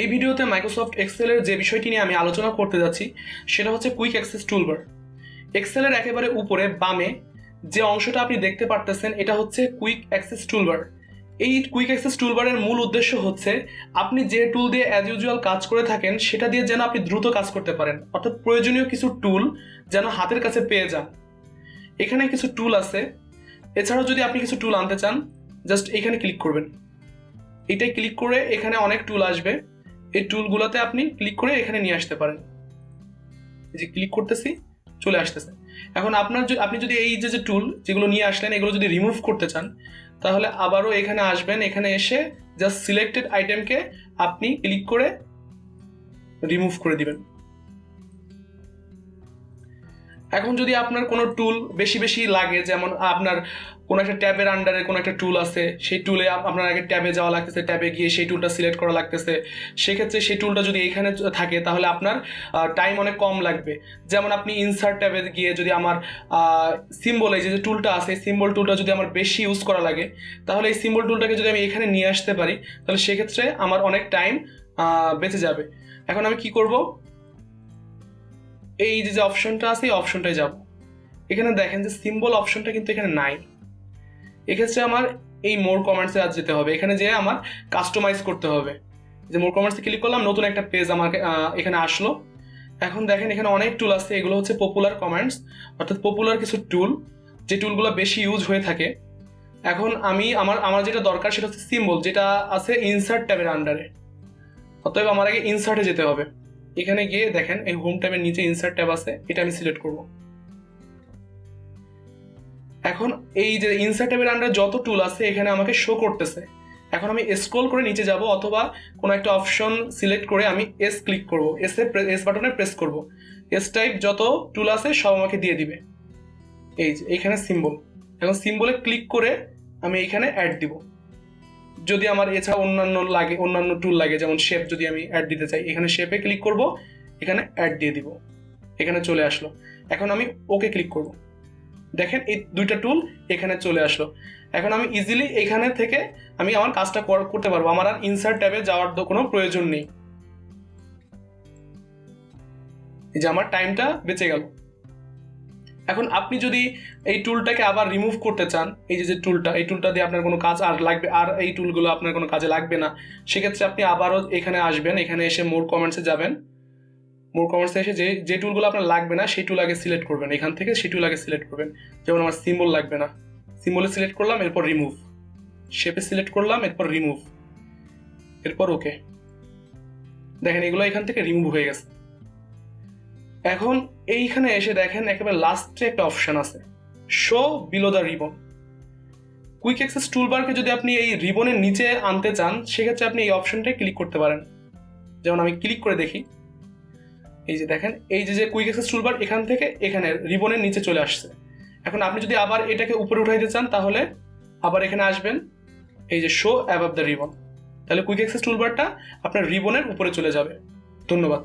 এই ভিডিওতে মাইক্রোসফট এক্সেলের যে বিষয়টি নিয়ে আমি আলোচনা করতে যাচ্ছি সেটা হচ্ছে কুইক অ্যাক্সেস টুলবার। এক্সেলের একেবারে উপরে বামে যে অংশটা আপনি দেখতে পারতেছেন এটা হচ্ছে কুইক অ্যাক্সেস টুলবার। এই কুইক অ্যাক্সেস টুলবারের মূল উদ্দেশ্য হচ্ছে আপনি যে টুল দিয়ে অ্যাজ ইউজুয়াল কাজ করে থাকেন সেটা দিয়ে যেন আপনি দ্রুত কাজ করতে পারেন, অর্থাৎ প্রয়োজনীয় কিছু টুল যেন হাতের কাছে পেয়ে যান। এখানে কিছু টুল আছে, এছাড়াও যদি আপনি কিছু টুল আনতে চান জাস্ট এখানে ক্লিক করবেন। এটাই ক্লিক করে এখানে অনেক টুল আসবে, এই টুলগুলোতে আপনি ক্লিক করে এখানে নিয়ে আসতে পারেন। এই যে ক্লিক করতেছি চলে আসতেছে। এখন আপনি যদি এই যে টুল যেগুলো নিয়ে আসলেন এগুলো যদি রিমুভ করতে চান তাহলে আবারও এখানে আসবেন, এখানে এসে জাস্ট সিলেক্টেড আইটেমকে আপনি ক্লিক করে রিমুভ করে দিবেন। এখন যদি আপনার কোনো টুল বেশি লাগে, যেমন আপনার কোনো একটা ট্যাবের আন্ডারে কোনো একটা টুল আছে, সেই টুলে আপনার আগে ট্যাবে যাওয়া লাগতেছে, ট্যাবে গিয়ে সেই টুলটা সিলেক্ট করা লাগতেছে, সেক্ষেত্রে সেই টুলটা যদি এইখানে থাকে তাহলে আপনার টাইম অনেক কম লাগবে। যেমন আপনি ইনসার্ট ট্যাবে গিয়ে যদি আমার সিম্বল এই যে টুলটা আছে এই সিম্বল টুলটা যদি আমার বেশি ইউজ করা লাগে তাহলে এই সিম্বল টুলটাকে যদি আমি এখানে নিয়ে আসতে পারি তাহলে সেক্ষেত্রে আমার অনেক টাইম বেঁচে যাবে। এখন আমি কি করব, এই যে অপশনটা আছে এই অপশনটায় যাব। এখানে দেখেন যে সিম্বল অপশনটা কিন্তু এখানে নাই। এক্ষেত্রে আমার এই মোর কমেন্টসে আজ যেতে হবে, এখানে যেয়ে আমার কাস্টমাইজ করতে হবে। যে মোর কমেন্টসে ক্লিক করলাম, নতুন একটা পেজ আমার এখানে আসলো। এখন দেখেন এখানে অনেক টুল আছে, এগুলো হচ্ছে পপুলার কমেন্টস, অর্থাৎ পপুলার কিছু টুল যে টুলগুলো বেশি ইউজ হয়ে থাকে। এখন আমার যেটা দরকার সেটা হচ্ছে সিম্বল, যেটা আছে ইনসার্ট ট্যাবের আন্ডারে। অতএব আমার আগে ইনসার্টে যেতে হবে। এখানে গিয়ে দেখেন এই হোম ট্যাবের নিচে ইনসার্ট ট্যাব আছে, এটা আমি সিলেক্ট করব। এখন এই যে ইনসার্ট ট্যাবের আন্ডারে যত টুল আছে এখানে আমাকে শো করতেছে। এখন আমি স্ক্রল করে নিচে যাব অথবা কোনো একটা অপশন সিলেক্ট করে আমি এস ক্লিক করব, এস বাটনে প্রেস করব। এস টাইপ যত টুল আছে সব আমাকে দিয়ে দিবে। এই যে এখানে সিম্বল, এখন সিম্বলে ক্লিক করে আমি এখানে অ্যাড দিব। যদি আমার এছাড়া অন্যান্য টুল লাগে, যেমন শেপ যদি আমি অ্যাড দিতে চাই এখানে শেপে ক্লিক করব, এখানে অ্যাড দিয়ে দিব, এখানে চলে আসলো। এখন আমি ওকে ক্লিক করব, দেখেন এই দুইটা টুল এখানে চলে আসলো। এখন আমি ইজিলি এখানে থেকে আমি আমার কাজটা করতে পারবো, আমার আর ইনসার্ট ট্যাবে যাওয়ার কোনো প্রয়োজন নেই। এই যে আমার টাইমটা বেঁচে গেল। এখন আপনি যদি এই টুলটাকে আবার রিমুভ করতে চান, এই যে টুলটা, এই টুলটা দিয়ে আপনার কোনো কাজ আর লাগবে, আর এই টুলগুলো আপনার কোনো কাজে লাগবে না, সেক্ষেত্রে আপনি আবারও এখানে আসবেন, এখানে এসে মোর কমেন্টসে যাবেন। মোর কমেন্টসে এসে যে টুলগুলো আপনার লাগবে না সেই টুল আগে সিলেক্ট করবেন, এখান থেকে সেই টুল আগে সিলেক্ট করবেন। যেমন আমার সিম্বল লাগবে না, সিম্বলে সিলেক্ট করলাম, এরপর রিমুভ, শেপে সিলেক্ট করলাম, এরপর রিমুভ, এরপর ওকে। দেখেন এগুলো এখান থেকে রিমুভ হয়ে গেছে। এখন এইখানে এসে দেখেন একেবারে লাস্টে একটা অপশন আছে, show below the ribbon. Quick access টুলবারকে যদি আপনি এই রিবনের নিচে আনতে চান সেক্ষেত্রে আপনি এই অপশনটায় ক্লিক করতে পারেন। যেমন আমি ক্লিক করে দেখি, এই যে দেখেন এই যে কুইক অ্যাক্সেস টুলবার এখান থেকে এখানে রিবনের নিচে চলে আসছে। এখন আপনি যদি আবার এটাকে উপরে উঠাইতে চান তাহলে আবার এখানে আসবেন, এই যে শো অ্যাবভ দ্য রিবন, তাহলে কুইক অ্যাক্সেস টুলবারটা আপনার রিবনের উপরে চলে যাবে। ধন্যবাদ।